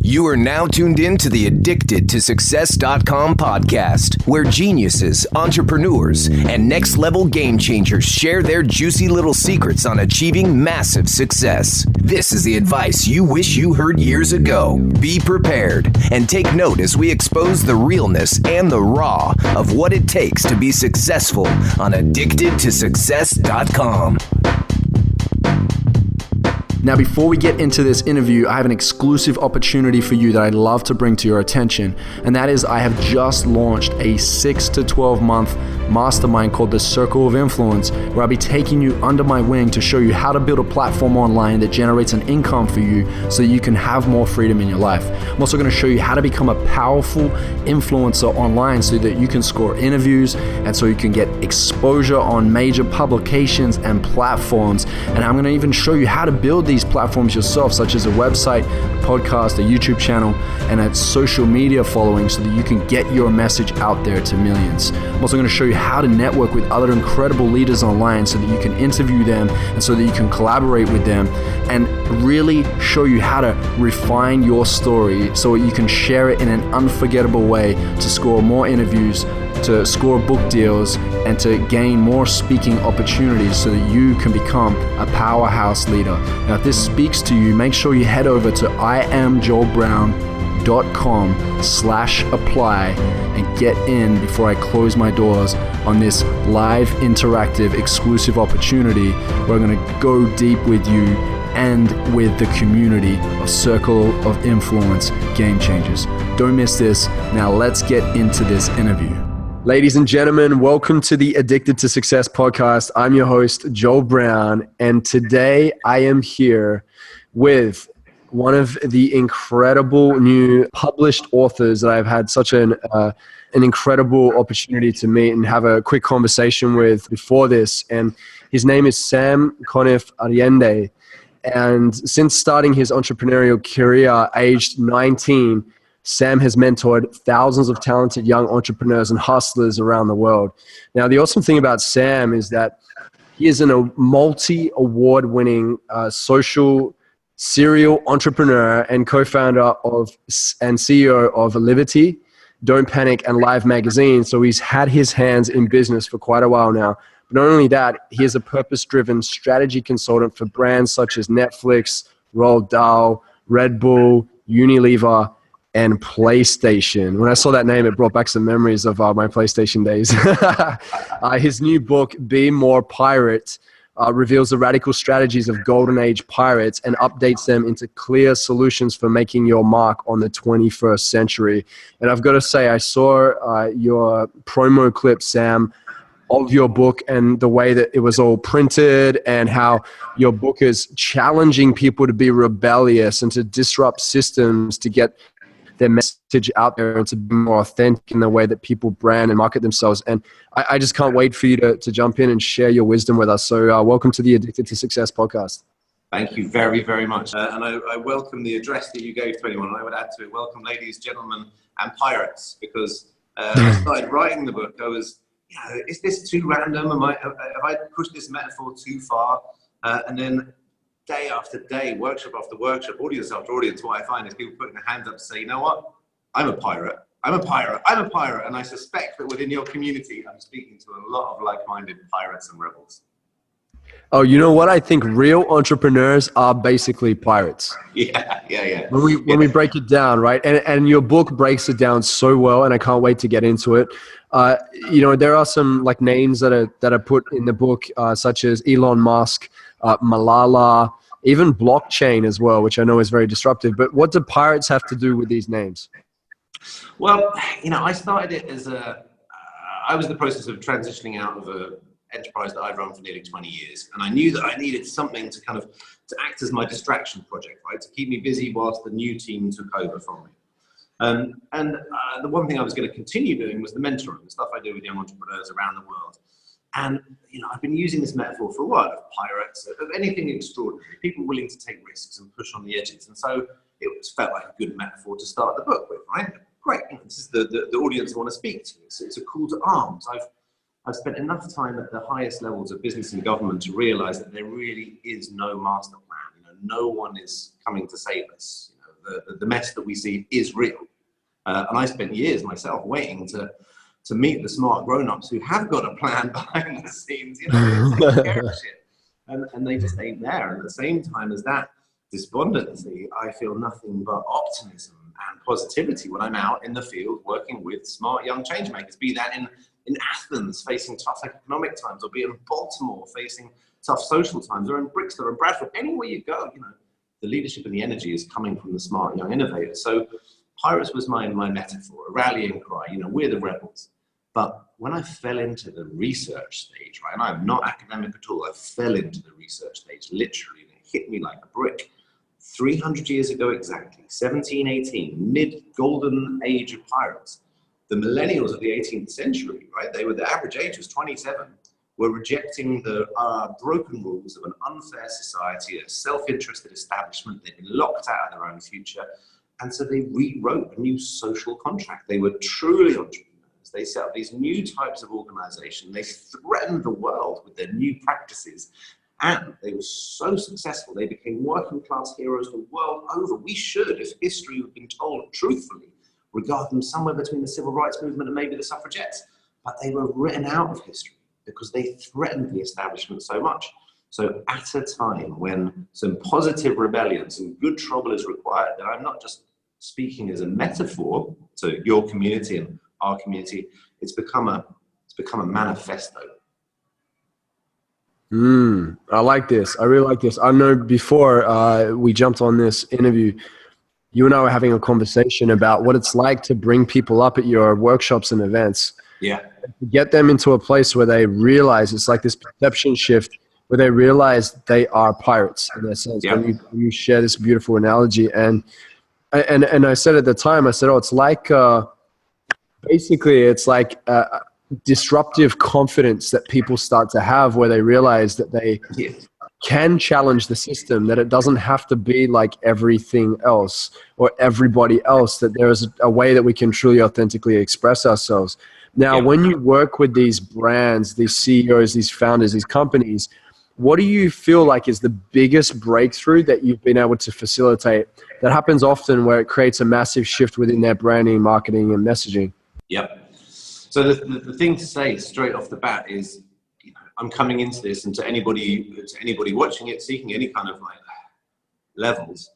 You are now tuned in to the Addicted to Success.com podcast, where geniuses, entrepreneurs, and next-level game changers share their juicy little secrets on achieving massive success. This is the advice you wish you heard years ago. Be prepared and take note as we expose the realness and the raw of what it takes to be successful on Addicted to Success.com. Now, before we get into this interview, I have an exclusive opportunity for you that I'd love to bring to your attention. And that is, I have just launched a 6 to 12 month mastermind called the Circle of Influence, where I'll be taking you under my wing to show you how to build a platform online that generates an income for you so that you can have more freedom in your life. I'm also going to show you how to become a powerful influencer online so that you can score interviews and so you can get exposure on major publications and platforms. And I'm going to even show you how to build these platforms yourself, such as a website, a podcast, a YouTube channel, and a social media following so that you can get your message out there to millions. I'm also going to show you how to network with other incredible leaders online so that you can interview them and so that you can collaborate with them, and really show you how to refine your story so you can share it in an unforgettable way to score more interviews, to score book deals, and to gain more speaking opportunities so that you can become a powerhouse leader. Now, if this speaks to you, make sure you head over to iamjoelbrown.com/apply and get in before I close my doors on this live, interactive, exclusive opportunity where I'm going to go deep with you and with the community of Circle of Influence Game Changers. Don't miss this. Now let's get into this interview. Ladies and gentlemen, welcome to the Addicted to Success podcast. I'm your host, Joel Brown, and today I am here with one of the incredible new published authors that I've had such an incredible opportunity to meet and have a quick conversation with before this. And his name is Sam Conniff Allende. And since starting his entrepreneurial career aged 19, Sam has mentored thousands of talented young entrepreneurs and hustlers around the world. Now, the awesome thing about Sam is that he is a multi-award-winning social serial entrepreneur and co-founder of and CEO of Livity, Don't Panic, and Live magazine. So he's had his hands in business for quite a while now. But not only that, he is a purpose-driven strategy consultant for brands such as Netflix, Roald Dahl, Red Bull, Unilever, and PlayStation. When I saw that name, it brought back some memories of my PlayStation days. His new book, Be More Pirate, reveals the radical strategies of golden age pirates and updates them into clear solutions for making your mark on the 21st century. And I've got to say, I saw your promo clip, Sam, of your book and the way that it was all printed and how your book is challenging people to be rebellious and to disrupt systems to get their message out there and to be more authentic in the way that people brand and market themselves. And I just can't wait for you to jump in and share your wisdom with us. So welcome to the Addicted to Success podcast. Thank you very, very much. And I welcome the address that you gave to anyone. And I would add to it, welcome ladies, gentlemen, and pirates, because I started writing the book. I was, is this too random? Have I pushed this metaphor too far? And then day after day, workshop after workshop, audience after audience, what I find is people putting their hands up to say, you know what? I'm a pirate. I'm a pirate. I'm a pirate. And I suspect that within your community, I'm speaking to a lot of like-minded pirates and rebels. Oh, you know what? I think real entrepreneurs are basically pirates. Yeah. When we break it down, right? And your book breaks it down so well, and I can't wait to get into it. There are some like names that are put in the book, such as Elon Musk, Malala, even blockchain as well, which I know is very disruptive. But what do pirates have to do with these names? Well, I started it as I was in the process of transitioning out of a enterprise that I'd run for nearly 20 years. And I knew that I needed something to act as my distraction project, right? To keep me busy whilst the new team took over from me. The one thing I was going to continue doing was the mentoring, the stuff I do with young entrepreneurs around the world. And, I've been using this metaphor for a while of pirates, of anything extraordinary, people willing to take risks and push on the edges. And so it felt like a good metaphor to start the book with, right? Great, this is the audience I want to speak to. So it's a call to arms. I've spent enough time at the highest levels of business and government to realize that there really is no master plan. No one is coming to save us. the mess that we see is real. And I spent years myself waiting to meet the smart grown-ups who have got a plan behind the scenes, you know, they take care of shit. And they just ain't there. And at the same time as that despondency, I feel nothing but optimism and positivity when I'm out in the field working with smart young change makers, be that in Athens facing tough economic times, or be it in Baltimore facing tough social times, or in Brixton or in Bradford, anywhere you go, you know, the leadership and the energy is coming from the smart young innovators. So Pirates was my metaphor, a rallying cry, you know, we're the rebels. But when I fell into the research stage, right, and I'm not academic at all, I fell into the research stage, literally, and it hit me like a brick. 300 years ago exactly, 1718, mid-golden age of pirates. The millennials of the 18th century, right, the average age was 27, were rejecting the broken rules of an unfair society, a self-interested establishment. They'd been locked out of their own future. And so they rewrote a new social contract. They were truly entrepreneurs. They set up these new types of organization. They threatened the world with their new practices. And they were so successful, they became working class heroes the world over. We should, if history had been told truthfully, regard them somewhere between the civil rights movement and maybe the suffragettes. But they were written out of history because they threatened the establishment so much. So at a time when some positive rebellion, some good trouble is required, then I'm not just speaking as a metaphor to your community and our community, it's become a manifesto. I like this. I really like this. I know before we jumped on this interview, you and I were having a conversation about what it's like to bring people up at your workshops and events. Yeah. To get them into a place where they realize it's like this perception shift, where they realize they are pirates in a sense. Yeah. When you share this beautiful analogy, and I said at the time, I said, it's like basically it's like disruptive confidence that people start to have, where they realize that they can challenge the system, that it doesn't have to be like everything else or everybody else, that there is a way that we can truly authentically express ourselves. Now, when you work with these brands, these CEOs, these founders, these companies, what do you feel like is the biggest breakthrough that you've been able to facilitate that happens often, where it creates a massive shift within their branding, marketing, and messaging? Yep. So the thing to say straight off the bat is, you know, I'm coming into this, and to anybody watching it, seeking any kind of like levels,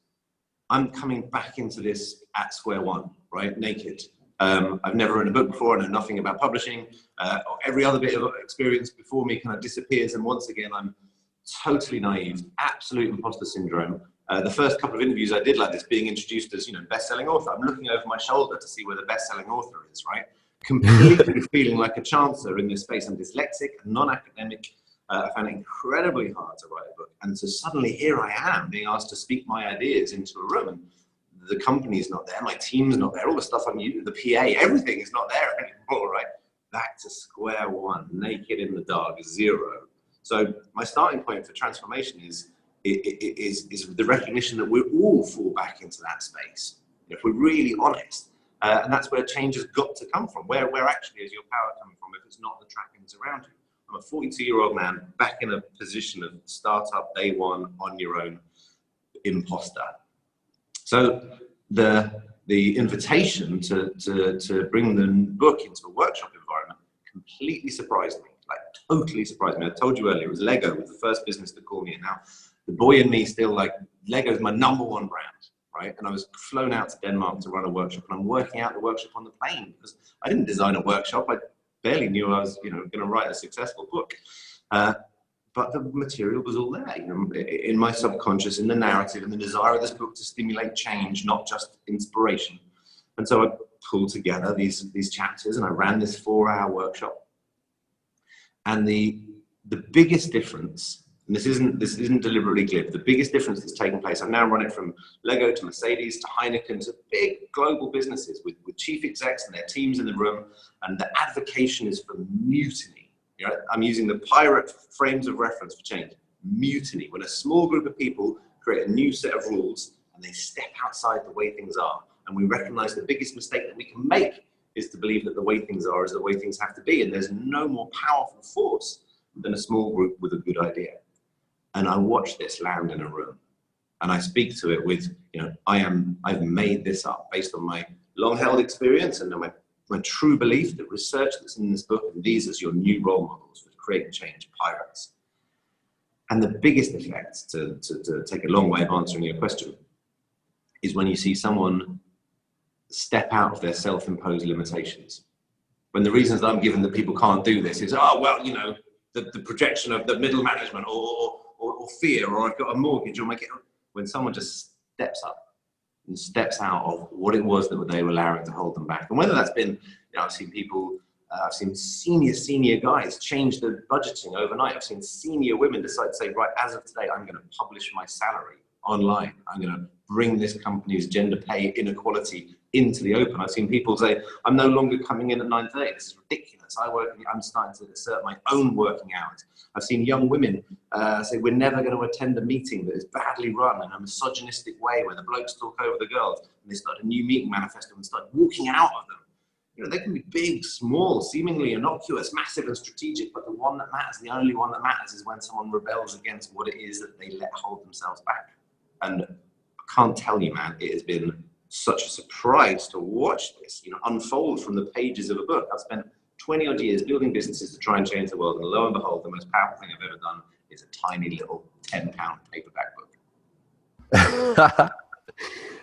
I'm coming back into this at square one, right? Naked. I've never written a book before. I know nothing about publishing. Every other bit of experience before me kind of disappears, and once again, I'm totally naive, absolute imposter syndrome. The first couple of interviews I did like this, being introduced as, you know, best-selling author, I'm looking over my shoulder to see where the best-selling author is, right? Completely feeling like a chancer in this space. I'm dyslexic, non-academic. I found it incredibly hard to write a book. And so suddenly here I am being asked to speak my ideas into a room, and the company's not there, my team's not there, all the stuff I'm using, the PA, everything is not there anymore, right? Back to square one, naked in the dark, zero. So my starting point for transformation is the recognition that we all fall back into that space, if we're really honest. And that's where change has got to come from. Where actually is your power coming from if it's not the trappings around you? I'm a 42-year-old man back in a position of startup, day one, on your own, imposter. So the invitation to bring the book into a workshop environment completely surprised me, like totally surprised me. I told you earlier, it was Lego was the first business to call me, and now the boy in me still, like, Lego's my number one brand. Right? And I was flown out to Denmark to run a workshop, and I'm working out the workshop on the plane because I didn't design a workshop. I barely knew I was, going to write a successful book. But the material was all there, in my subconscious, in the narrative, and the desire of this book to stimulate change, not just inspiration. And so I pulled together these chapters, and I ran this 4-hour workshop. And the biggest difference, and this isn't deliberately glib, the biggest difference that's taken place, I've now run it from Lego to Mercedes to Heineken to big global businesses with chief execs and their teams in the room, and the advocation is for mutiny. I'm using the pirate frames of reference for change. Mutiny, when a small group of people create a new set of rules and they step outside the way things are, and we recognize the biggest mistake that we can make is to believe that the way things are is the way things have to be, and there's no more powerful force than a small group with a good idea. And I watched this land in a room. And I speak to it with, I've made this up based on my long-held experience and my true belief that research that's in this book, and these as your new role models for creating change, pirates. And the biggest effect, to take a long way of answering your question, is when you see someone step out of their self-imposed limitations. When the reasons that I'm given that people can't do this is, the projection of the middle management or fear, or I've got a mortgage, or when someone just steps up and steps out of what it was that they were allowing to hold them back. And whether that's been, I've seen people, I've seen senior guys change their budgeting overnight. I've seen senior women decide to say, right, as of today, I'm going to publish my salary online. I'm going to bring this company's gender pay inequality into the open. I've seen people say, I'm no longer coming in at 9:30. This is ridiculous. I'm starting to assert my own working hours. I've seen young women say, we're never going to attend a meeting that is badly run in a misogynistic way where the blokes talk over the girls. And they start a new meeting manifesto and start walking out of them. They can be big, small, seemingly innocuous, massive and strategic, but the one that matters, the only one that matters, is when someone rebels against what it is that they let hold themselves back. And I can't tell you, man, it has been such a surprise to watch this, unfold from the pages of a book. I've spent 20 odd years building businesses to try and change the world, and lo and behold, the most powerful thing I've ever done is a tiny little £10 paperback book.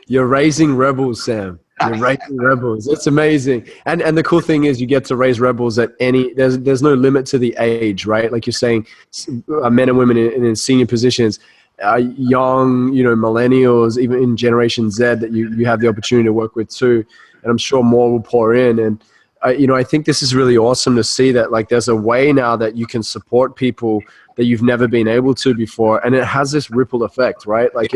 You're raising rebels, Sam. You're raising rebels. It's amazing. And the cool thing is you get to raise rebels at there's no limit to the age, right? Like you're saying, men and women in senior positions, young, millennials, even in Generation Z that you have the opportunity to work with too. And I'm sure more will pour in. And, I think this is really awesome to see that like there's a way now that you can support people that you've never been able to before. And it has this ripple effect, right? Like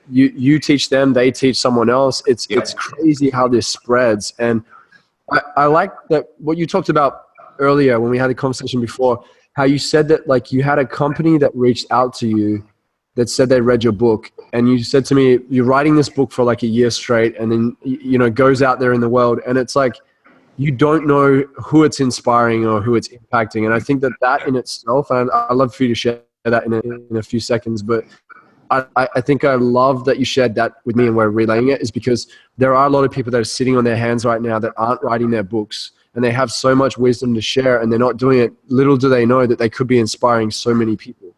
you teach them, they teach someone else. It's crazy how this spreads. And I like that what you talked about earlier when we had a conversation before, how you said that like you had a company that reached out to you that said they read your book, and you said to me, you're writing this book for like a year straight, and then, goes out there in the world, and it's like, you don't know who it's inspiring or who it's impacting. And I think that in itself, and I'd love for you to share that in a few seconds, but I think I love that you shared that with me and we're relaying it, is because there are a lot of people that are sitting on their hands right now that aren't writing their books, and they have so much wisdom to share and they're not doing it. Little do they know that they could be inspiring so many people.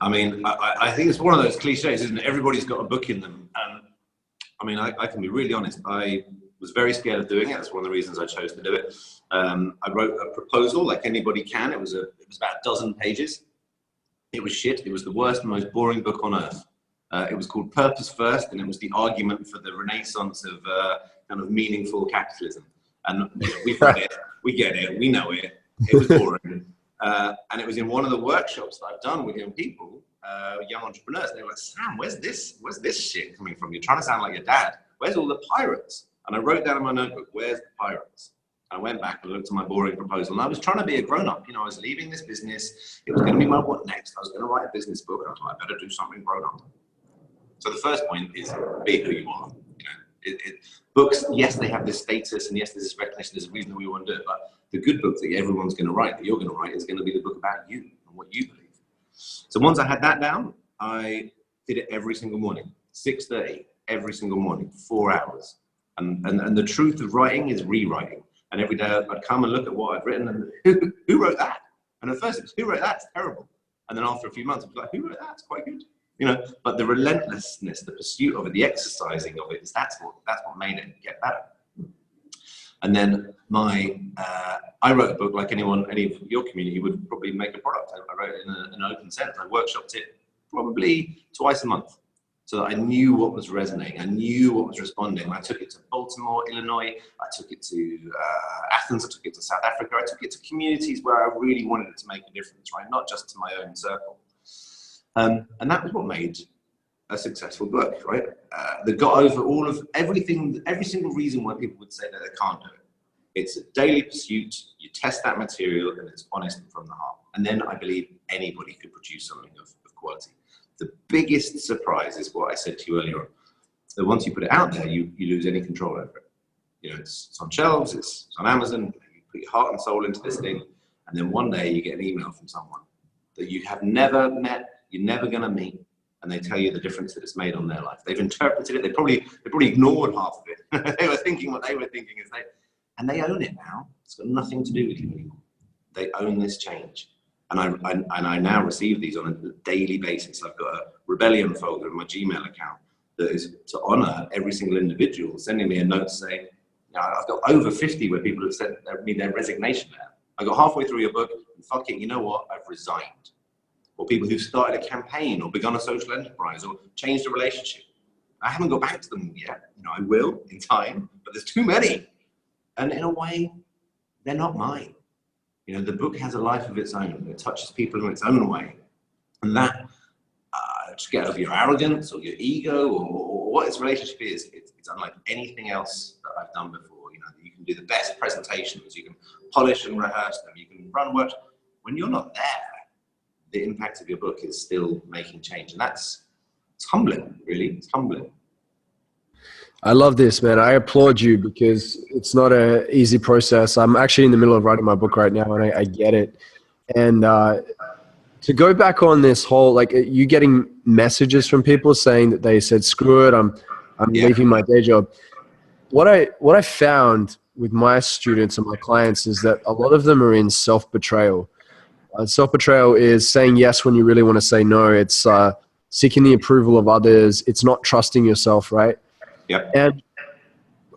I mean, I think it's one of those cliches, isn't it? Everybody's got a book in them. I can be really honest. I was very scared of doing it. That's one of the reasons I chose to do it. I wrote a proposal like anybody can. It was about a dozen pages. It was shit. It was the worst and most boring book on earth. It was called Purpose First, and it was the argument for the renaissance of kind of meaningful capitalism. And we've got it. We get it. We know it. It was boring. And it was in one of the workshops that I've done with young people, young entrepreneurs. They were like, Sam, where's this shit coming from? You're trying to sound like your dad. Where's all the pirates? And I wrote down in my notebook, where's the pirates? And I went back and looked at my boring proposal, and I was trying to be a grown-up. I was leaving this business. It was going to be my what next. I was going to write a business book, and I was like, I better do something grown-up. So the first point is be who you are. Books, yes, they have this status, and yes, there's this recognition, there's a reason that we want to do it, but the good book that everyone's going to write, that you're going to write, is going to be the book about you and what you believe. So once I had that down, I did it every single morning, 6:30, every single morning, 4 hours. And the truth of writing is rewriting. And every day I'd come and look at what I'd written, and who wrote that? And at first it was, who wrote that? It's terrible. And then after a few months, I was like, who wrote that? It's quite good. But the relentlessness, the pursuit of it, the exercising of it, that's what made it get better. And then I wrote a book like any of your community would probably make a product. I wrote it in an open sense. I workshopped it probably twice a month, so that I knew what was resonating. I knew what was responding. I took it to Baltimore, Illinois. I took it to Athens. I took it to South Africa. I took it to communities where I really wanted it to make a difference, right? Not just to my own circle. And that was what made a successful book, right? That got over everything, every single reason why people would say that they can't do it. It's a daily pursuit. You test that material, and it's honest and from the heart. And then I believe anybody could produce something of quality. The biggest surprise is what I said to you earlier on. So once you put it out there, you lose any control over it. It's on shelves, it's on Amazon. You put your heart and soul into this thing, and then one day you get an email from someone that you have never met, you're never going to meet, and they tell you the difference that it's made on their life. They've interpreted it. They probably ignored half of it. They were thinking what they were thinking, and they own it now. It's got nothing to do with you anymore. They own this change. And I now receive these on a daily basis. I've got a rebellion folder in my Gmail account that is to honor every single individual sending me a note saying, I've got over 50 where people have sent me their resignation letter. I got halfway through your book, and fuck it, you know what? I've resigned. Or people who've started a campaign or begun a social enterprise or changed a relationship. I haven't got back to them yet. I will in time, but there's too many. And in a way, they're not mine. The book has a life of its own. It touches people in its own way. And that, just get over your arrogance or your ego or what its relationship is, it's unlike anything else that I've done before. You can do the best presentations, you can polish and rehearse them, you can run work. When you're not there, the impact of your book is still making change. And it's humbling, really. It's humbling. I love this, man. I applaud you because it's not an easy process. I'm actually in the middle of writing my book right now, and I get it. And to go back on this whole, like, you getting messages from people saying that they said, screw it, I'm leaving my day job. What I found with my students and my clients is that a lot of them are in self-betrayal. Self-betrayal is saying yes when you really want to say no. It's seeking the approval of others. It's not trusting yourself, right? Yep. And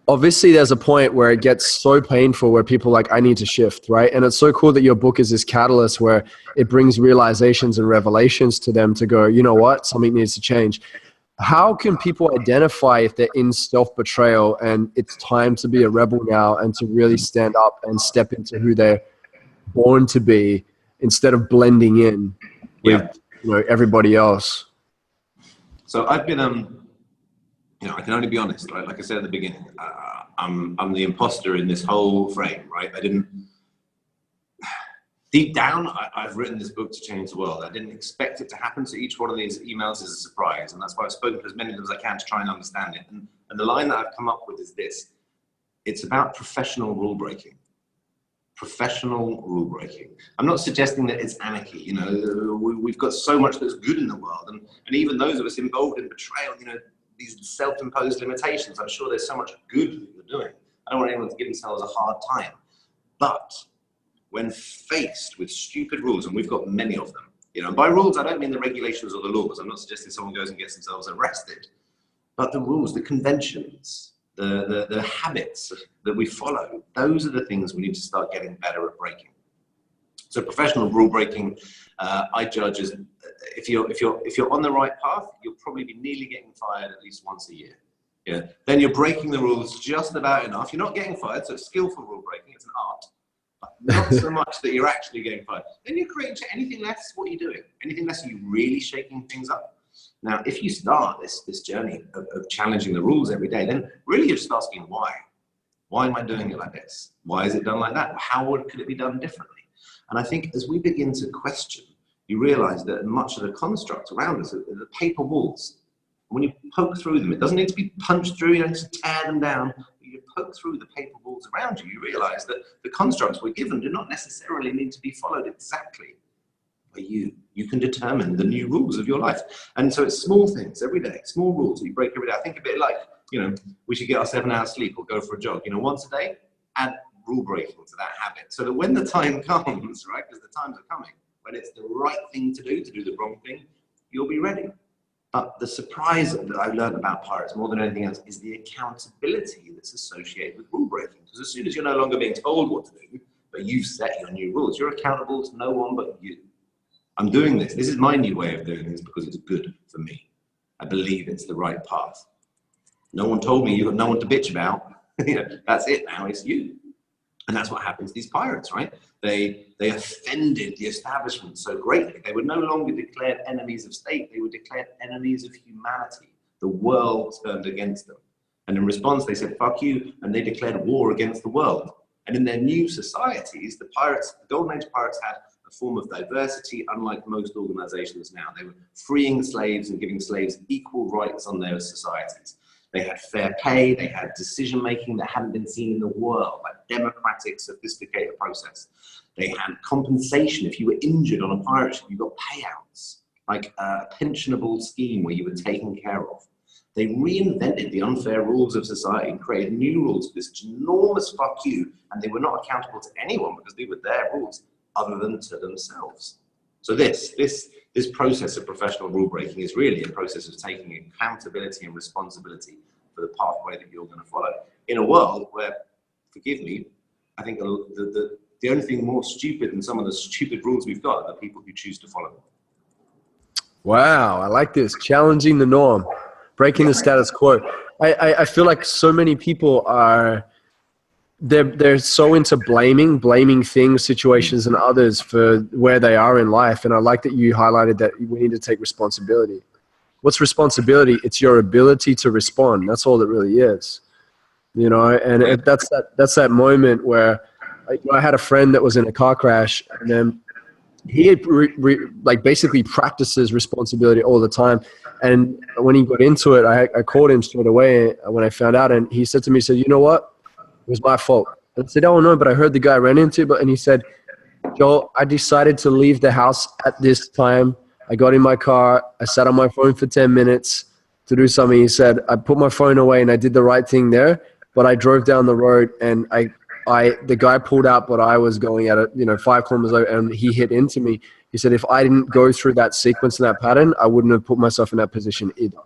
obviously there's a point where it gets so painful where people are like, I need to shift, right? And it's so cool that your book is this catalyst where it brings realizations and revelations to them to go, you know what, something needs to change. How can people identify if they're in self-betrayal and it's time to be a rebel now and to really stand up and step into who they're born to be instead of blending in with everybody else? So I've been I can only be honest, right? Like I said at the beginning, I'm the imposter in this whole frame, right? Deep down, I've written this book to change the world. I didn't expect it to happen, so each one of these emails is a surprise, and that's why I've spoken to as many of them as I can to try and understand it. And the line that I've come up with is this: it's about professional rule breaking. Professional rule breaking. I'm not suggesting that it's anarchy. We've got so much that's good in the world, and even those of us involved in betrayal, these self-imposed limitations. I'm sure there's so much good that you're doing. I don't want anyone to give themselves a hard time. But when faced with stupid rules, and we've got many of them, and by rules, I don't mean the regulations or the laws. I'm not suggesting someone goes and gets themselves arrested. But the rules, the conventions, the habits that we follow, those are the things we need to start getting better at breaking. So professional rule breaking, I judge as if you're on the right path, you'll probably be nearly getting fired at least once a year. Then you're breaking the rules just about enough. You're not getting fired, so it's skillful rule breaking. It's an art, but not so much that you're actually getting fired. Then you're creating anything less. What are you doing? Anything less? Are you really shaking things up? Now, if you start this journey of challenging the rules every day, then really you're just asking why. Why am I doing it like this? Why is it done like that? How could it be done differently? And I think as we begin to question, you realize that much of the construct around us are the paper walls. When you poke through them, it doesn't need to be punched through, you don't need to tear them down. You poke through the paper walls around you, you realize that the constructs we're given do not necessarily need to be followed exactly by you. You can determine the new rules of your life. And so it's small things every day, small rules that you break every day. I think a bit like, we should get our 7 hours sleep or go for a jog. Once a day, add rule breaking to that habit so that when the time comes, right, because the times are coming, when it's the right thing to do the wrong thing, you'll be ready. But the surprise that I've learned about pirates more than anything else is the accountability that's associated with rule breaking. Because as soon as you're no longer being told what to do, but you've set your new rules, you're accountable to no one but you. I'm doing this. This is my new way of doing this because it's good for me. I believe it's the right path. No one told me, you've got no one to bitch about. That's it now, it's you. And that's what happened to these pirates, right? They offended the establishment so greatly. They were no longer declared enemies of state. They were declared enemies of humanity. The world turned against them. And in response, they said, fuck you. And they declared war against the world. And in their new societies, the Golden Age pirates had a form of diversity, unlike most organizations now. They were freeing slaves and giving slaves equal rights on their societies. They had fair pay, they had decision-making that hadn't been seen in the world, like democratic, sophisticated process. They had compensation. If you were injured on a pirate ship, you got payouts. like a pensionable scheme where you were taken care of. They reinvented the unfair rules of society and created new rules for this enormous fuck you, and they were not accountable to anyone because they were their rules other than to themselves. So this process of professional rule breaking is really a process of taking accountability and responsibility for the pathway that you're going to follow in a world where, forgive me, I think the only thing more stupid than some of the stupid rules we've got are the people who choose to follow them. Wow, I like this. Challenging the norm, breaking the status quo. I feel like so many people are, they're so into blaming things, situations, and others for where they are in life. And I like that you highlighted that we need to take responsibility. What's responsibility? It's your ability to respond. That's all it really is, you know. And that's that moment where I had a friend that was in a car crash, and then he like basically practices responsibility all the time. And when he got into it, I called him straight away when I found out, and he said to me, he said, "You know what? It was my fault." I said, "Oh no, but I heard the guy ran into it." And he said, "Joel, I decided to leave the house at this time. I got in my car. I sat on my phone for 10 minutes to do something." He said, "I put my phone away and I did the right thing there, but I drove down the road and the guy pulled out, but I was going at it, 5 kilometers over, and he hit into me." He said, "If I didn't go through that sequence and that pattern, I wouldn't have put myself in that position either."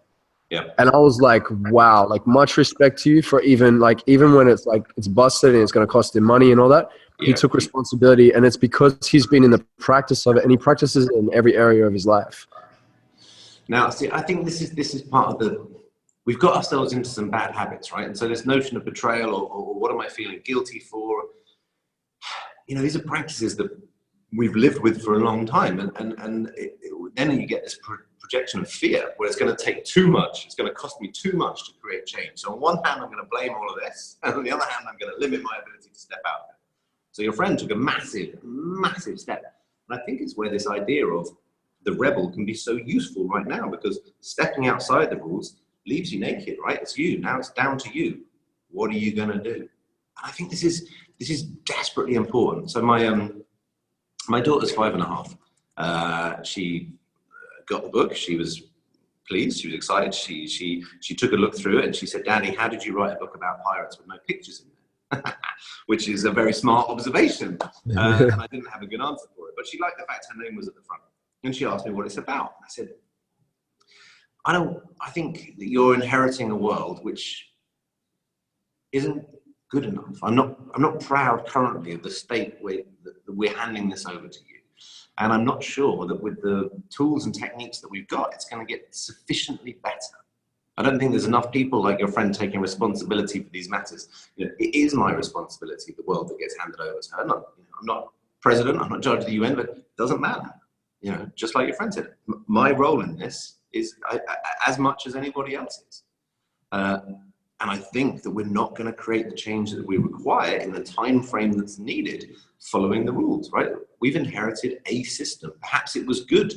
Yeah. And I was like, wow, like much respect to you for even when it's like it's busted and it's going to cost him money and all that. Yeah. He took responsibility, and it's because he's been in the practice of it, and he practices it in every area of his life. Now, see, I think this is part of we've got ourselves into some bad habits, right? And so this notion of betrayal or what am I feeling guilty for? These are practices that we've lived with for a long time, and then you get this projection of fear where it's going to take too much, it's going to cost me too much to create change. So on one hand, I'm going to blame all of this, and on the other hand, I'm going to limit my ability to step out. So your friend took a massive, massive step. And I think it's where this idea of the rebel can be so useful right now, because stepping outside the rules leaves you naked, right? It's you. Now it's down to you. What are you going to do? And I think this is desperately important. So my daughter's 5.5. She got the book. She was pleased. She was excited. She took a look through it and she said, "Daddy, how did you write a book about pirates with no pictures in there?" Which is a very smart observation. And I didn't have a good answer for it. But she liked the fact her name was at the front. And she asked me what it's about. I said, I think that you're inheriting a world which isn't good enough. I'm not proud currently of the state that we're handing this over to you. And I'm not sure that with the tools and techniques that we've got, it's going to get sufficiently better. I don't think there's enough people like your friend taking responsibility for these matters. It is my responsibility, the world that gets handed over to her. I'm not president, I'm not judge of the UN, but it doesn't matter. Just like your friend said, my role in this is as much as anybody else's. And I think that we're not going to create the change that we require in the time frame that's needed following the rules, right? We've inherited a system. Perhaps it was good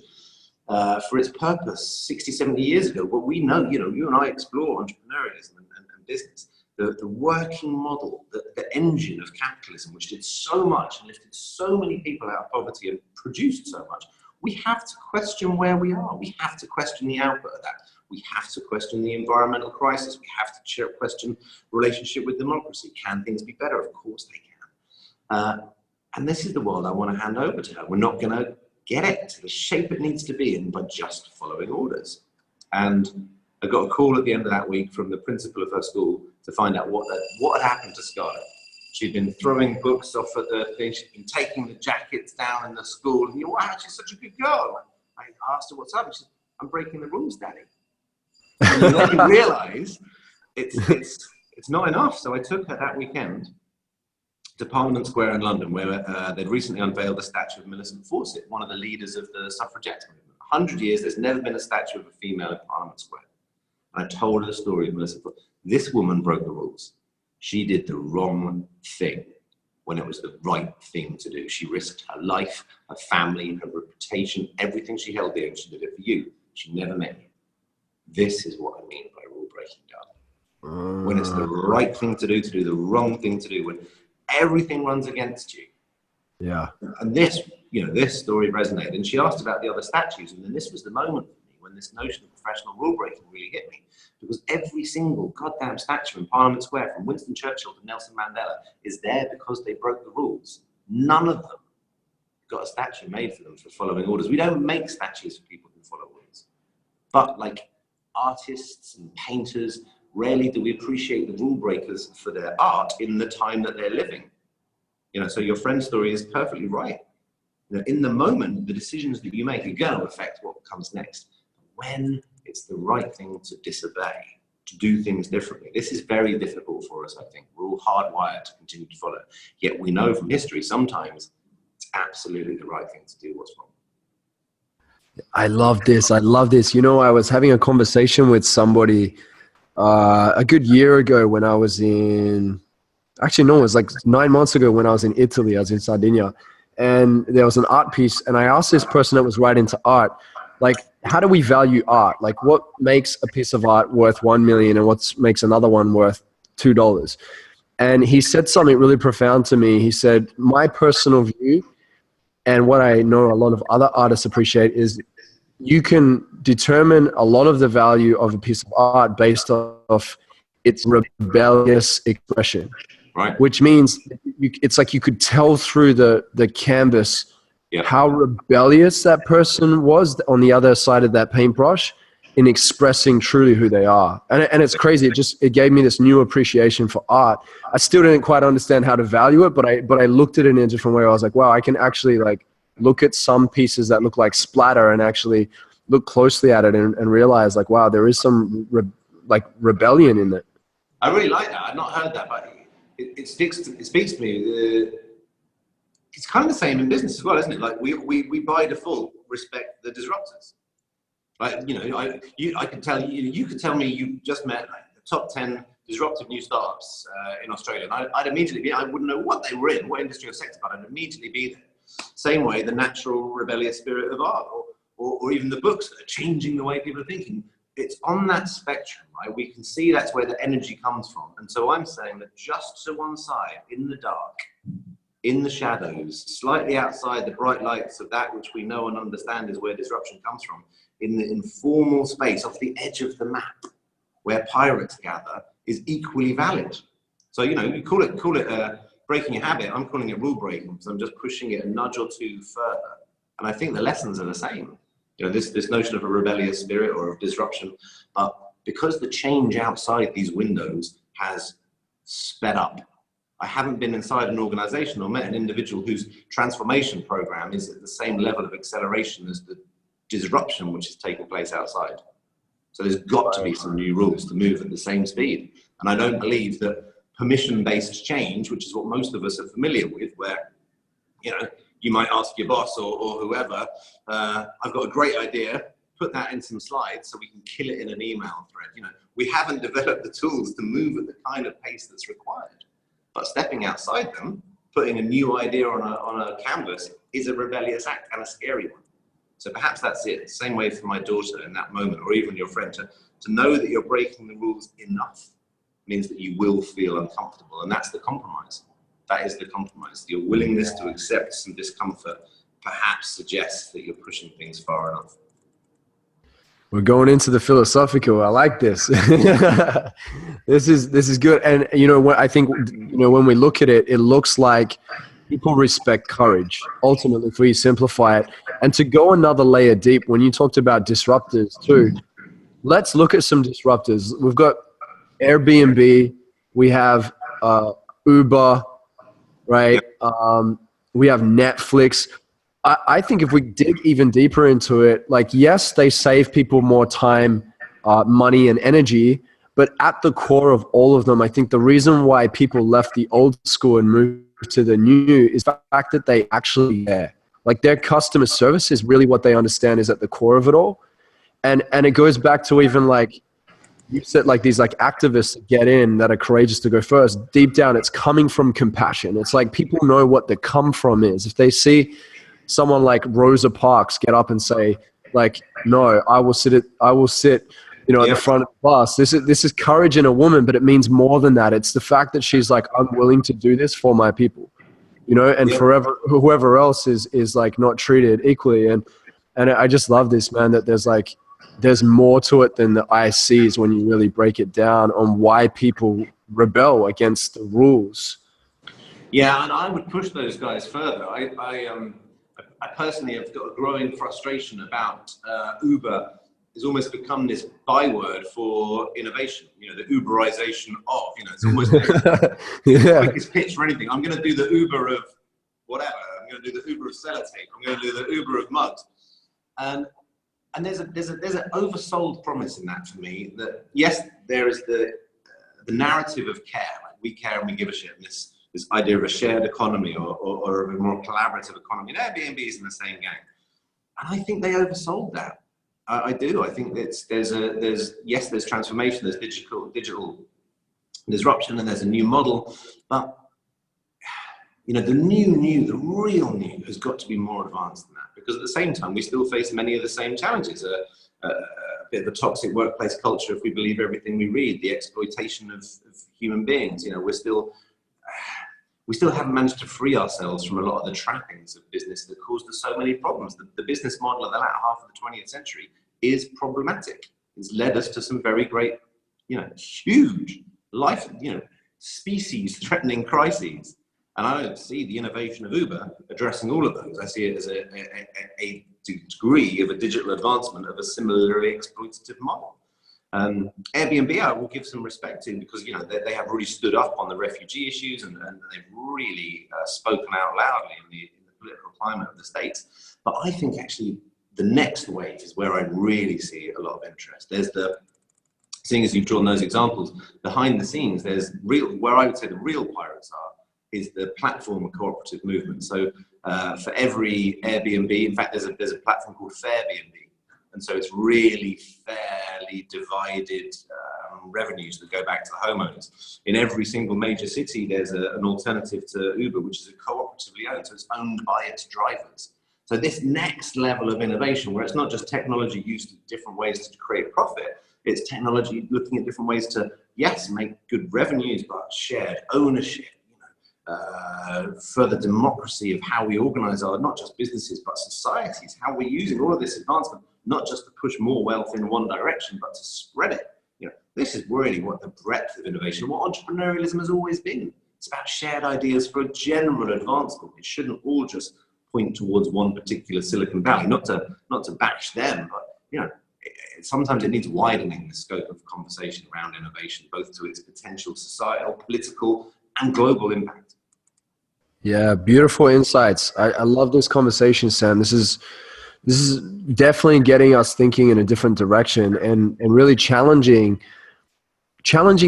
for its purpose 60, 70 years ago, but we know, you and I explore entrepreneurialism and business. The working model, the engine of capitalism, which did so much and lifted so many people out of poverty and produced so much, we have to question where we are. We have to question the output of that. We have to question the environmental crisis. We have to question relationship with democracy. Can things be better? Of course they can. And this is the world I want to hand over to her. We're not going to get it to the shape it needs to be in by just following orders. And I got a call at the end of that week from the principal of her school to find out what had happened to Scarlett. She'd been throwing books off at the thing. She'd been taking the jackets down in the school. And wow, she's such a good girl. I asked her what's up. She said, "I'm breaking the rules, Daddy." And then you realise it's not enough. So I took her that weekend to Parliament Square in London, where they'd recently unveiled a statue of Millicent Fawcett, one of the leaders of the suffragette movement. 100 years, there's never been a statue of a female in Parliament Square. And I told her the story of Millicent Fawcett. This woman broke the rules. She did the wrong thing when it was the right thing to do. She risked her life, her family, her reputation, everything she held dear, and she did it for you. She never met you. This is what I mean by rule breaking down. When it's the right thing to do the wrong thing to do, when everything runs against you, Yeah. And this, this story resonated. And she asked about the other statues. And then this was the moment for me when this notion of professional rule breaking really hit me. Because every single goddamn statue in Parliament Square, from Winston Churchill to Nelson Mandela, is there because they broke the rules. None of them got a statue made for them for following orders. We don't make statues for people who follow orders. But like artists and painters, rarely do we appreciate the rule breakers for their art in the time that they're living. So your friend's story is perfectly right. In the moment, the decisions that you make are going to affect what comes next. When it's the right thing to disobey, to do things differently. This is very difficult for us, I think. We're all hardwired to continue to follow. Yet we know from history, sometimes it's absolutely the right thing to do what's wrong. I love this. I was having a conversation with somebody a good year ago when I was it was like 9 months ago when I was in Italy. I was in Sardinia, and there was an art piece, and I asked this person that was right into art, like, how do we value art? Like, what makes a piece of art worth 1 million and what makes another one worth $2? And he said something really profound to me. He said, my personal view, and what I know a lot of other artists appreciate, is you can determine a lot of the value of a piece of art based off its rebellious expression. Right. Which means it's like you could tell through the canvas how rebellious that person was on the other side of that paintbrush in expressing truly who they are. And it's crazy. It gave me this new appreciation for art. I still didn't quite understand how to value it, but I looked at it in a different way. I was like, wow, I can actually like look at some pieces that look like splatter and actually look closely at it and realize like, wow, there is some rebellion in it. I really like that. I've not heard that, but it speaks to me. It's kind of the same in business as well, isn't it? Like we by default respect the disruptors. Like, I could tell you could tell me you just met like the top 10 disruptive new startups in Australia. And I'd immediately be, I wouldn't know what they were in, what industry or sector, but I'd immediately be there. Same way, the natural rebellious spirit of art, or even the books that are changing the way people are thinking. It's on that spectrum, right? We can see that's where the energy comes from. And so I'm saying that just to one side, in the dark, in the shadows, slightly outside the bright lights of that which we know and understand is where disruption comes from, in the informal space off the edge of the map, where pirates gather, is equally valid. So, you call it breaking a habit. I'm calling it rule breaking, because I'm just pushing it a nudge or two further. And I think the lessons are the same. This notion of a rebellious spirit or of disruption, but because the change outside these windows has sped up. I haven't been inside an organization or met an individual whose transformation program is at the same level of acceleration as the disruption which is taking place outside. So there's got to be some new rules to move at the same speed. And I don't believe that permission-based change, which is what most of us are familiar with, where, you might ask your boss or whoever, I've got a great idea, put that in some slides so we can kill it in an email thread. We haven't developed the tools to move at the kind of pace that's required. But stepping outside them, putting a new idea on a canvas is a rebellious act and a scary one. So perhaps that's it. Same way for my daughter in that moment, or even your friend, to know that you're breaking the rules enough means that you will feel uncomfortable. And that's the compromise. That is the compromise. Your willingness to accept some discomfort perhaps suggests that you're pushing things far enough. We're going into the philosophical. I like this. This is good. And I think when we look at it, it looks like people respect courage. Ultimately, if we simplify it, and to go another layer deep, when you talked about disruptors too, let's look at some disruptors. We've got Airbnb. We have Uber, right? We have Netflix. I think if we dig even deeper into it, like, yes, they save people more time, money, and energy, but at the core of all of them, I think the reason why people left the old school and moved to the new is the fact that they actually care. Like, their customer service is really what they understand is at the core of it all. And it goes back to even like, you said, like these like activists that get in that are courageous to go first. Deep down, it's coming from compassion. It's like people know what the come from is. If they see someone like Rosa Parks get up and say, like, no, I will sit at the front of the bus. This is courage in a woman, but it means more than that. It's the fact that she's like, I'm willing to do this for my people. and forever whoever else is like not treated equally. And I just love this, man, that there's more to it than the ICs when you really break it down on why people rebel against the rules. Yeah, and I would push those guys further. I personally have got a growing frustration about Uber. Has almost become this byword for innovation. The Uberization of. It's almost the quickest pitch for anything. I'm going to do the Uber of whatever. I'm going to do the Uber of sellotape. I'm going to do the Uber of mugs. And there's an oversold promise in that for me. That yes, there is the narrative of care. Like we care and we give a shit. And this idea of a shared economy or a more collaborative economy. And Airbnb is in the same gang. And I think they oversold that. I do. I think there's transformation, there's digital disruption, and there's a new model. But the real new has got to be more advanced than that. Because at the same time, we still face many of the same challenges. A bit of a toxic workplace culture, if we believe everything we read, the exploitation of human beings. We still haven't managed to free ourselves from a lot of the trappings of business that caused us so many problems. The business model of the latter half of the 20th century is problematic. It's led us to some very great, huge life, species-threatening crises. And I don't see the innovation of Uber addressing all of those. I see it as a degree of a digital advancement of a similarly exploitative model. Airbnb, I will give some respect to because they have really stood up on the refugee issues and they've really spoken out loudly in the political climate of the States. But I think actually the next wave is where I really see a lot of interest. There's seeing as you've drawn those examples, behind the scenes, where I would say the real pirates is the platform and cooperative movement. So for every Airbnb, in fact, there's a platform called Fairbnb. And so it's really fairly divided revenues that go back to the homeowners. In every single major city, there's an alternative to Uber, which is cooperatively owned. So it's owned by its drivers. So this next level of innovation, where it's not just technology used in different ways to create profit, it's technology looking at different ways to, yes, make good revenues, but shared ownership, further democracy of how we organize our, not just businesses, but societies, how we're using all of this advancement, not just to push more wealth in one direction, but to spread it. This is really what the breadth of innovation, what entrepreneurialism has always been. It's about shared ideas for a general advancement. It shouldn't all just point towards one particular Silicon Valley, not to bash them, but sometimes it needs widening the scope of conversation around innovation, both to its potential societal, political, and global impact. Yeah, beautiful insights. I love this conversation, Sam. This is definitely getting us thinking in a different direction and really challenging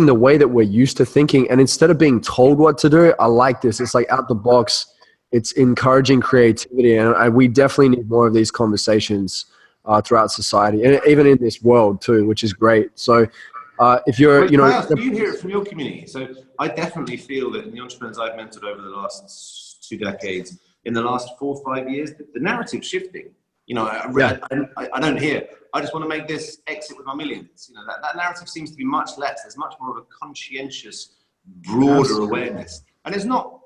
the way that we're used to thinking. And instead of being told what to do, I like this. It's like out the box. It's encouraging creativity. And we definitely need more of these conversations throughout society and even in this world too, which is great. So if you're, do you hear it from your community? So I definitely feel that in the entrepreneurs I've mentored over the last 2 decades, in the last 4 or 5 years, the narrative's shifting. I don't hear, I just want to make this exit with my millions. That narrative seems to be much less. There's much more of a conscientious, broader awareness. And it's not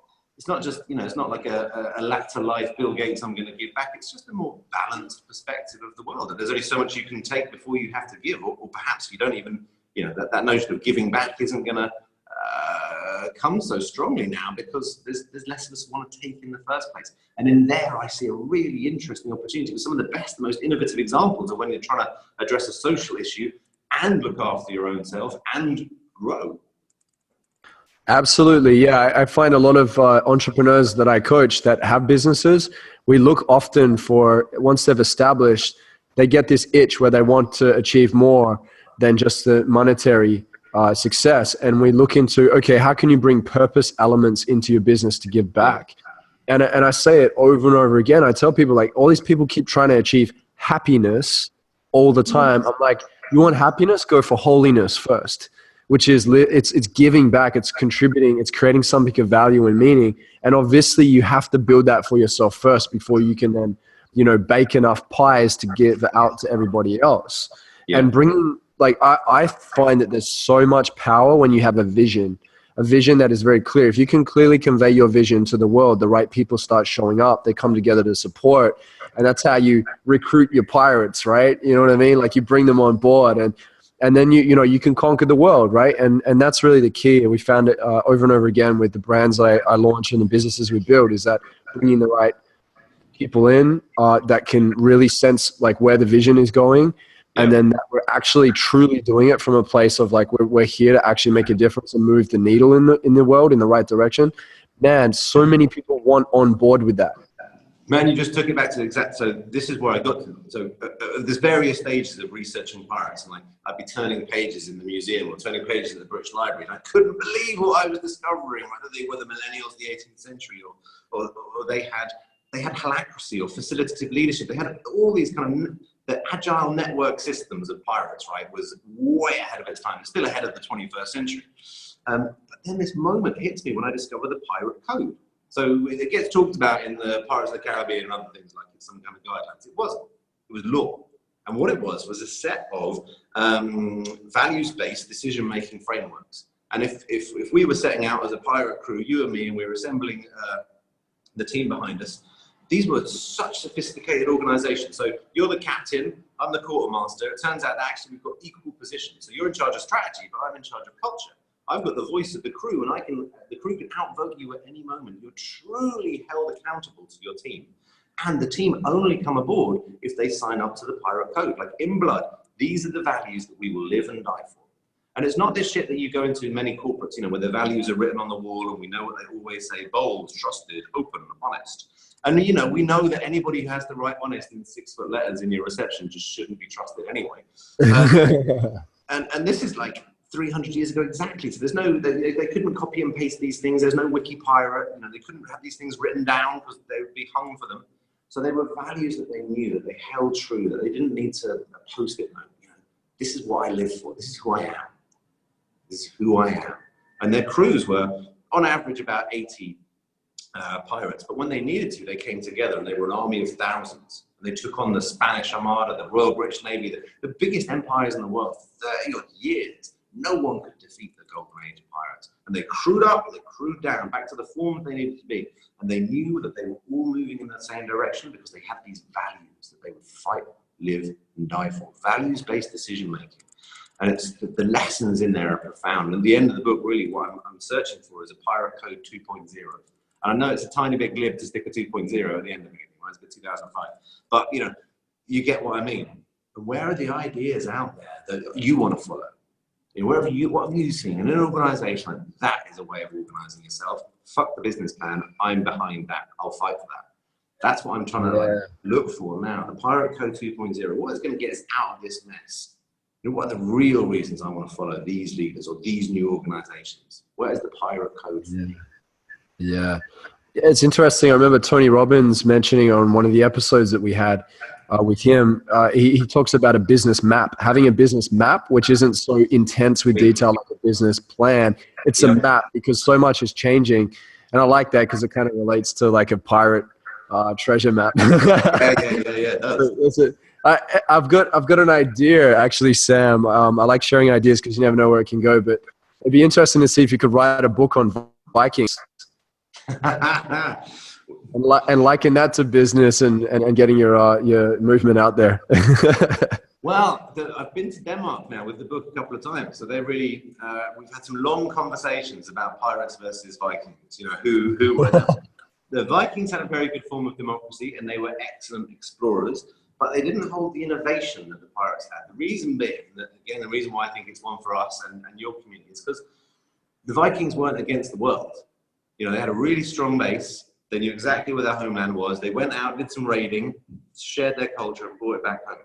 just, it's not like a latter life Bill Gates, I'm going to give back. It's just a more balanced perspective of the world. That there's only so much you can take before you have to give, or perhaps you don't even, that notion of giving back isn't going to come so strongly now because there's less of us who want to take in the first place. And in there, I see a really interesting opportunity with some of the best, the most innovative examples of when you're trying to address a social issue and look after your own self and grow. Absolutely. Yeah. I find a lot of entrepreneurs that I coach that have businesses, we look often for, once they've established, they get this itch where they want to achieve more than just the monetary success. And we look into, okay, how can you bring purpose elements into your business to give back? And I say it over and over again. I tell people, like, all these people keep trying to achieve happiness all the time. I'm like, you want happiness? Go for holiness first, which is it's giving back, it's contributing, it's creating something of value and meaning. And obviously you have to build that for yourself first before you can then, bake enough pies to give out to everybody else. Yeah. And bringing, like, I find that there's so much power when you have a vision. a vision that is very clear. If you can clearly convey your vision to the world, the right people start showing up. They come together to support, and that's how you recruit your pirates, right? You know what I mean? Like you bring them on board, and then you can conquer the world, right? And that's really the key. And we found it over and over again with the brands I launch and the businesses we build, is that bringing the right people in that can really sense like where the vision is going, and then that we're actually truly doing it from a place of like we're here to actually make a difference and move the needle in the world in the right direction. Man, so many people want on board with that. Man, you just took it back to the exact. So this is where I got to. So there's various stages of researching pirates, and like I'd be turning pages in the museum or turning pages in the British Library, and I couldn't believe what I was discovering. Whether they were the millennials of the 18th century, or they had holacracy or facilitative leadership. They had all these kind of the agile network systems of pirates. Right, was way ahead of its time. It's still ahead of the 21st century. But then this moment hits me when I discover the pirate code. So it gets talked about in the Pirates of the Caribbean and other things like it's some kind of guidelines. It wasn't. It was law. And what it was a set of values-based decision-making frameworks. And if we were setting out as a pirate crew, you and me, and we were assembling the team behind us, these were such sophisticated organizations. So you're the captain, I'm the quartermaster. It turns out that actually we've got equal positions. So you're in charge of strategy, but I'm in charge of culture. I've got the voice of the crew, and the crew can outvote you at any moment. You're truly held accountable to your team. And the team only come aboard if they sign up to the pirate code. Like in blood, these are the values that we will live and die for. And it's not this shit that you go into in many corporates, where the values are written on the wall and we know what they always say: bold, trusted, open, honest. And we know that anybody who has to write honest in 6-foot letters in your reception just shouldn't be trusted anyway. And this is like 300 years ago exactly. So there's no, they couldn't copy and paste these things. There's no wiki pirate. They couldn't have these things written down because they would be hung for them. So they were values that they knew, that they held true, that they didn't need to post it note. This is what I live for. This is who I am. This is who I am. And their crews were on average about 80 pirates. But when they needed to, they came together and they were an army of thousands. And they took on the Spanish Armada, the Royal British Navy, the biggest empires in the world for 30 odd years. No one could defeat the Golden Age of pirates. And they crewed up, they crewed down, back to the form they needed to be. And they knew that they were all moving in the same direction because they had these values that they would fight, live, and die for. Values-based decision-making. And it's the lessons in there are profound. And at the end of the book, really, what I'm searching for is a pirate code 2.0. And I know it's a tiny bit glib to stick a 2.0 at the end of it, right? It's a bit 2005. But, you get what I mean. And where are the ideas out there that you want to follow? What have you seen in an organization? Like that is a way of organizing yourself. Fuck the business plan. I'm behind that. I'll fight for that. That's what I'm trying to look for now. The Pirate Code 2.0. What is going to get us out of this mess? What are the real reasons I want to follow these leaders or these new organizations? Where is the Pirate Code for me? Yeah. It's interesting. I remember Tony Robbins mentioning on one of the episodes that we had with him, he talks about a business map, having a business map, which isn't so intense with detail like a business plan. It's a map because so much is changing. And I like that because it kind of relates to like a pirate treasure map. Yeah. That's it. I've got an idea actually, Sam. I like sharing ideas because you never know where it can go, but it'd be interesting to see if you could write a book on Vikings. And liken that to business and getting your movement out there. Well, I've been to Denmark now with the book a couple of times, so they're really we've had some long conversations about pirates versus Vikings. Who were the Vikings had a very good form of democracy and they were excellent explorers, but they didn't hold the innovation that the pirates had. The reason being that, again, the reason why I think it's one for us and your community is because the Vikings weren't against the world. They had a really strong base. They knew exactly where their homeland was. They went out, did some raiding, shared their culture, and brought it back home.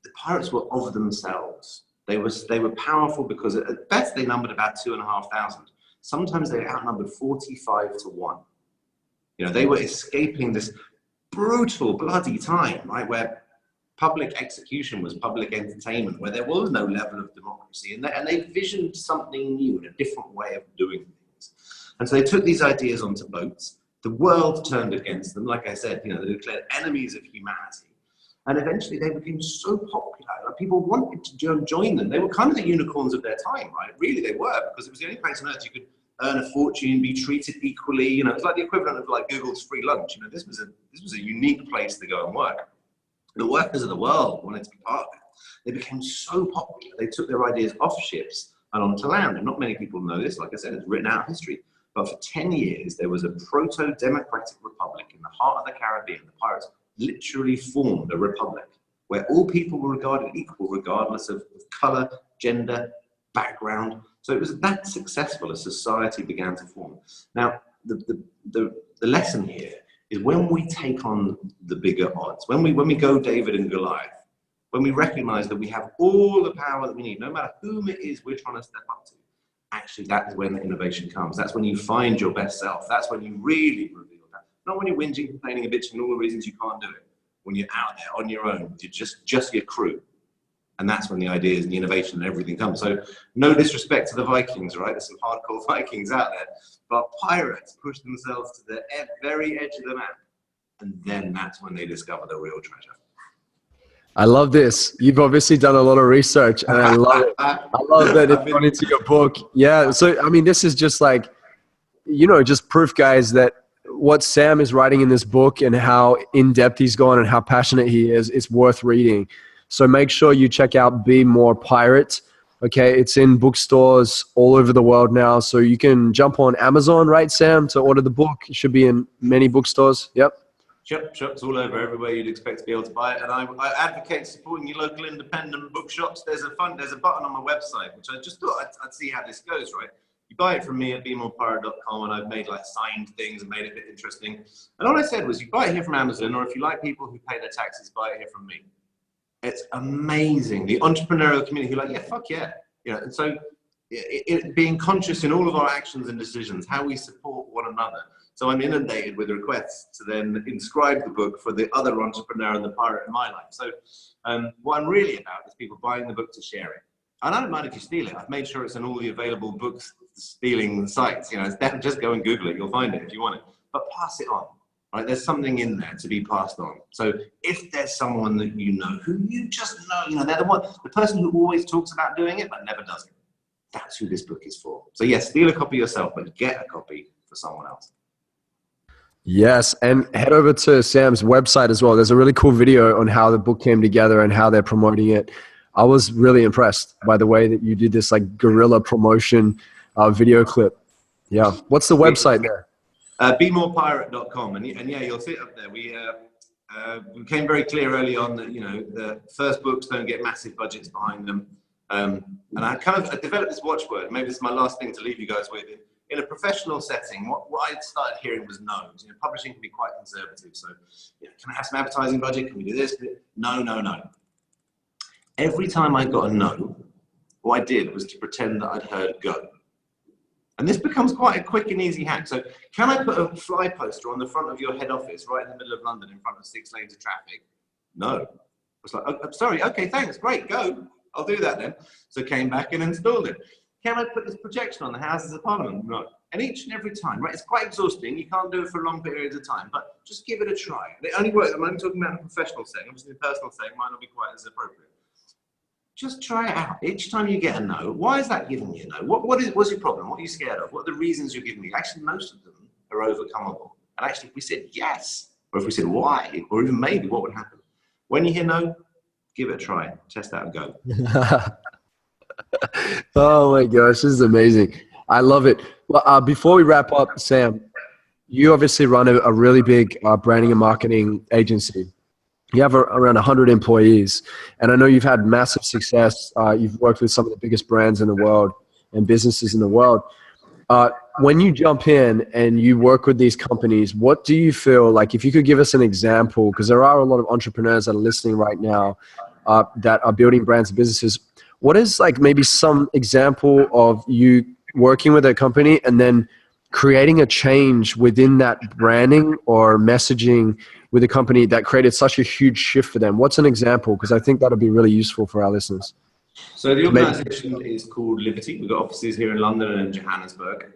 The pirates were of themselves. They were powerful because at best they numbered about 2,500. Sometimes they outnumbered 45 to 1. They were escaping this brutal, bloody time, right, where public execution was public entertainment, where there was no level of democracy, and they visioned something new and a different way of doing things. And so they took these ideas onto boats. The world turned against them. Like I said, they declared enemies of humanity. And eventually they became so popular. Like people wanted to join them. They were kind of the unicorns of their time, right? Really, they were, because it was the only place on earth earn a fortune, be treated equally. You know, it's like the equivalent of like Google's free lunch. You know, this was a unique place to go and work. The workers of the world wanted to be part of it. They became so popular, they took their ideas off ships and onto land. And not many people know this. Like I said, it's written out of history. But for 10 years, there was a proto-democratic republic in the heart of the Caribbean. The pirates literally formed a republic where all people were regarded equal, regardless of color, gender, background. So it was that successful a society began to form. Now, the lesson here is when we take on the bigger odds, when we go David and Goliath, when we recognize that we have all the power that we need, no matter whom it is we're trying to step up to, actually that is when the innovation comes. That's when you find your best self. That's when you really reveal that. Not when you're whinging, complaining, and bitching, and all the reasons you can't do it. When you're out there on your own, you're just your crew. And that's when the ideas and the innovation and everything comes. So no disrespect to the Vikings, right? There's some hardcore Vikings out there. But pirates push themselves to the very edge of the map. And then that's when they discover the real treasure. I love this. You've obviously done a lot of research, and I love it. I love that it's gone into your book. Yeah. So, I mean, this is just like, you know, just proof, guys, that what Sam is writing in this book and how in-depth he's gone and how passionate he is, it's worth reading. So make sure you check out Be More Pirate. Okay. It's in bookstores all over the world now. So you can jump on Amazon, right, Sam, to order the book. It should be in many bookstores. Yep. Shops all over, everywhere you'd expect to be able to buy it. And I advocate supporting your local independent bookshops. There's a button on my website, which I just thought I'd see how this goes, right? You buy it from me at BeMorePirate.com, and I've made like signed things and made it a bit interesting. And all I said was, you buy it here from Amazon, or if you like people who pay their taxes, buy it here from me. It's amazing. The entrepreneurial community who are like, yeah, fuck yeah. You know, and so being conscious in all of our actions and decisions, how we support one another. So I'm inundated with requests to then inscribe the book for the other entrepreneur and the pirate in my life. So what I'm really about is people buying the book to share it. And I don't mind if you steal it. I've made sure it's in all the available books stealing sites. You know, just go and Google it. You'll find it if you want it. But pass it on. Right? There's something in there to be passed on. So if there's someone that you know, who you just know, you know, they're the person who always talks about doing it but never does it. That's who this book is for. So yes, steal a copy yourself, but get a copy for someone else. Yes, and head over to Sam's website as well. There's a really cool video on how the book came together and how they're promoting it. I was really impressed by the way that you did this like guerrilla promotion video clip. Yeah. What's the website there? BeMorePirate.com. And yeah, you'll see it up there. We became very clear early on that, you know, the first books don't get massive budgets behind them. And I developed this watchword. Maybe this is my last thing to leave you guys with. In a professional setting, what I started hearing was no's. You know, publishing can be quite conservative. So, you know, can I have some advertising budget? Can we do this? No. Every time I got a no, what I did was to pretend that I'd heard go. And this becomes quite a quick and easy hack. So, can I put a fly poster on the front of your head office right in the middle of London in front of 6 lanes of traffic? No. It's like, oh, I'm sorry. Okay, thanks. Great, go. I'll do that then. So came back and installed it. Can I put this projection on the Houses of Parliament? No. And each and every time, right? It's quite exhausting. You can't do it for long periods of time, but just give it a try. It only works. I'm only talking about a professional setting. Obviously, the personal setting might not be quite as appropriate. Just try it out. Each time you get a no, why is that giving you a no? What's your problem? What are you scared of? What are the reasons you're giving me? Actually, most of them are overcomable. And actually, if we said yes, or if we said why, or even maybe, what would happen? When you hear no, give it a try. Test out and go. Oh my gosh, this is amazing. I love it. Well, before we wrap up, Sam, you obviously run a really big branding and marketing agency. You have around 100 employees, and I know you've had massive success. You've worked with some of the biggest brands in the world and businesses in the world. When you jump in and you work with these companies, what do you feel like, if you could give us an example, because there are a lot of entrepreneurs that are listening right now that are building brands and businesses. What is like maybe some example of you working with a company and then creating a change within that branding or messaging with a company that created such a huge shift for them? What's an example? Because I think that'll be really useful for our listeners. So the organization is called Livity. We've got offices here in London and in Johannesburg.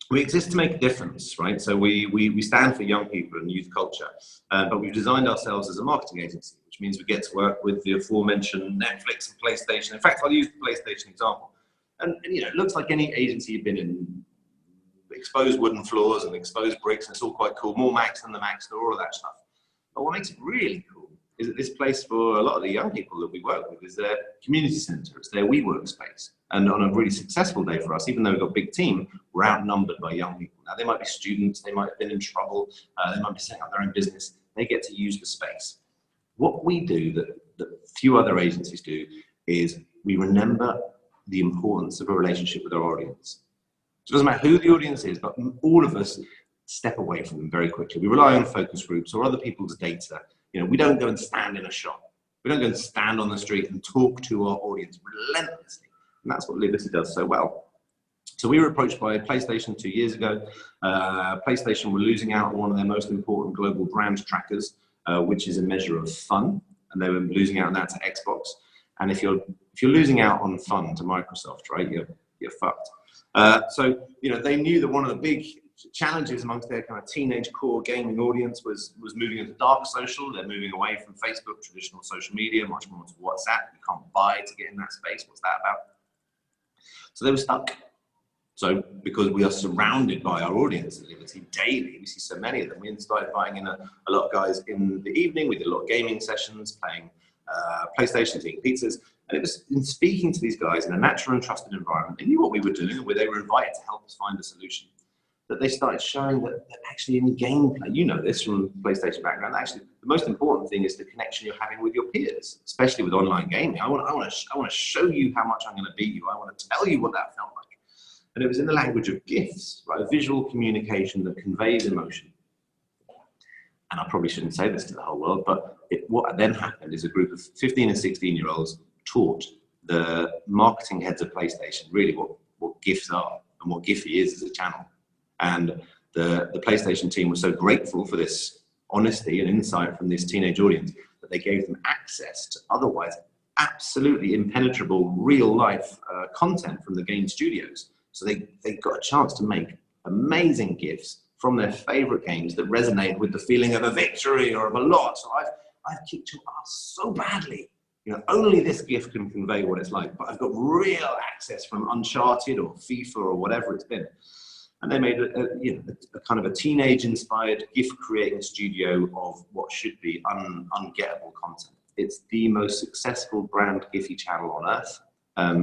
We exist to make a difference, right? So we stand for young people and youth culture, but we've designed ourselves as a marketing agency, which means we get to work with the aforementioned Netflix and PlayStation. In fact, I'll use the PlayStation example. And you know, it looks like any agency you've been in, exposed wooden floors and exposed bricks, and it's all quite cool. More Macs than the Mac store, all of that stuff. But what makes it really cool is that this place for a lot of the young people that we work with is their community centre. It's their WeWork space. And on a really successful day for us, even though we've got a big team, we're outnumbered by young people. Now, they might be students, they might have been in trouble, they might be setting up their own business. They get to use the space. What we do that few other agencies do is we remember the importance of a relationship with our audience. So it doesn't matter who the audience is, but all of us step away from them very quickly. We rely on focus groups or other people's data. You know, we don't go and stand in a shop. We don't go and stand on the street and talk to our audience relentlessly. And that's what Livity does so well. So we were approached by PlayStation 2 years ago. PlayStation were losing out on one of their most important global brand trackers, which is a measure of fun. And they were losing out on that to Xbox. And if you're losing out on fun to Microsoft, right, you're fucked. So, you know, they knew that one of the big challenges amongst their kind of teenage core gaming audience was moving into dark social. They're moving away from Facebook, traditional social media, much more to WhatsApp. You can't buy to get in that space. What's that about? So they were stuck. So because we are surrounded by our audience at Livity daily, we see so many of them. We started inviting in a lot of guys in the evening. We did a lot of gaming sessions, playing PlayStation, eating pizzas. And it was in speaking to these guys in a natural and trusted environment. They knew what we were doing, where they were invited to help us find a solution. That they started showing that actually in gameplay, you know this from PlayStation background, actually the most important thing is the connection you're having with your peers, especially with online gaming. I want to show you how much I'm going to beat you. I want to tell you what that felt like. And it was in the language of GIFs, right? A visual communication that conveys emotion. And I probably shouldn't say this to the whole world, but what then happened is a group of 15 and 16-year-olds taught the marketing heads of PlayStation really what GIFs are and what Giphy is as a channel. And the PlayStation team was so grateful for this honesty and insight from this teenage audience that they gave them access to otherwise absolutely impenetrable real-life content from the game studios. So they got a chance to make amazing GIFs from their favorite games that resonate with the feeling of a victory or of a loss. So I've kicked your ass so badly. You know, only this GIF can convey what it's like, but I've got real access from Uncharted or FIFA or whatever it's been. And they made a kind of a teenage-inspired GIF-creating studio of what should be ungettable content. It's the most successful brand Giphy channel on earth.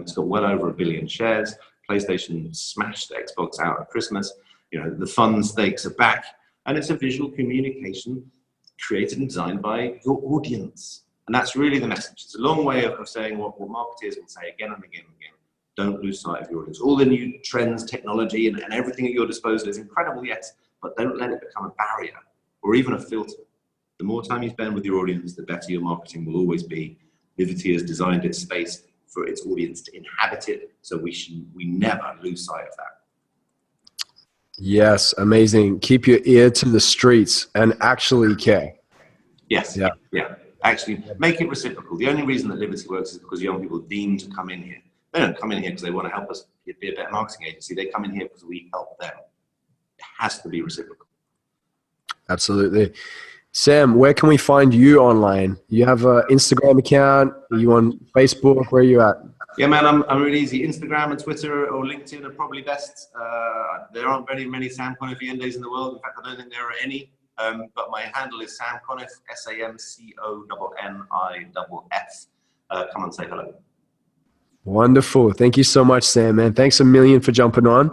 It's got well over 1 billion shares. PlayStation smashed Xbox out at Christmas. You know, the fun stakes are back. And it's a visual communication created and designed by your audience. And that's really the message. It's a long way of saying what marketers will say again and again and again. Don't lose sight of your audience. All the new trends, technology, and everything at your disposal is incredible, yes, but don't let it become a barrier or even a filter. The more time you spend with your audience, the better your marketing will always be. Livity has designed its space for its audience to inhabit it, so we never lose sight of that. Yes, amazing. Keep your ear to the streets and actually care. Yes, yeah. Actually, make it reciprocal. The only reason that Livity works is because young people deem to come in here. They don't come in here because they want to help us be a better marketing agency. They come in here because we help them. It has to be reciprocal. Absolutely. Sam, where can we find you online? You have an Instagram account? Are you on Facebook? Where are you at? Yeah, man, I'm really easy. Instagram and Twitter or LinkedIn are probably best. There aren't very many Sam Conniff Allendes in the world. In fact, I don't think there are any. But my handle is Sam Conniff, SAMCONNIFF. Come and say hello. Wonderful. Thank you so much, Sam, man. Thanks a million for jumping on.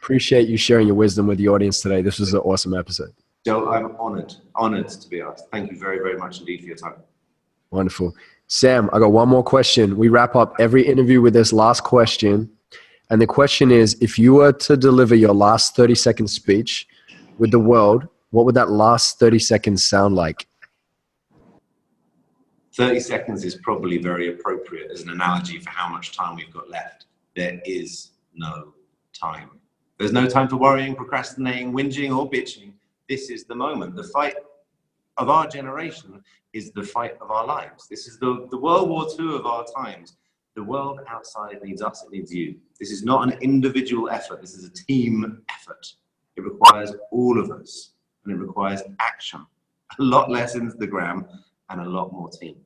Appreciate you sharing your wisdom with the audience today. This was an awesome episode. Joe, I'm honored to be asked. Thank you very, very much indeed for your time. Wonderful. Sam, I got one more question. We wrap up every interview with this last question. And the question is, if you were to deliver your last 30-second speech with the world, what would that last 30 seconds sound like? 30 seconds is probably very appropriate as an analogy for how much time we've got left. There is no time. There's no time for worrying, procrastinating, whinging, or bitching. This is the moment. The fight of our generation is the fight of our lives. This is the World War II of our times. The world outside needs us, it needs you. This is not an individual effort. This is a team effort. It requires all of us, and it requires action. A lot less Instagram and a lot more team.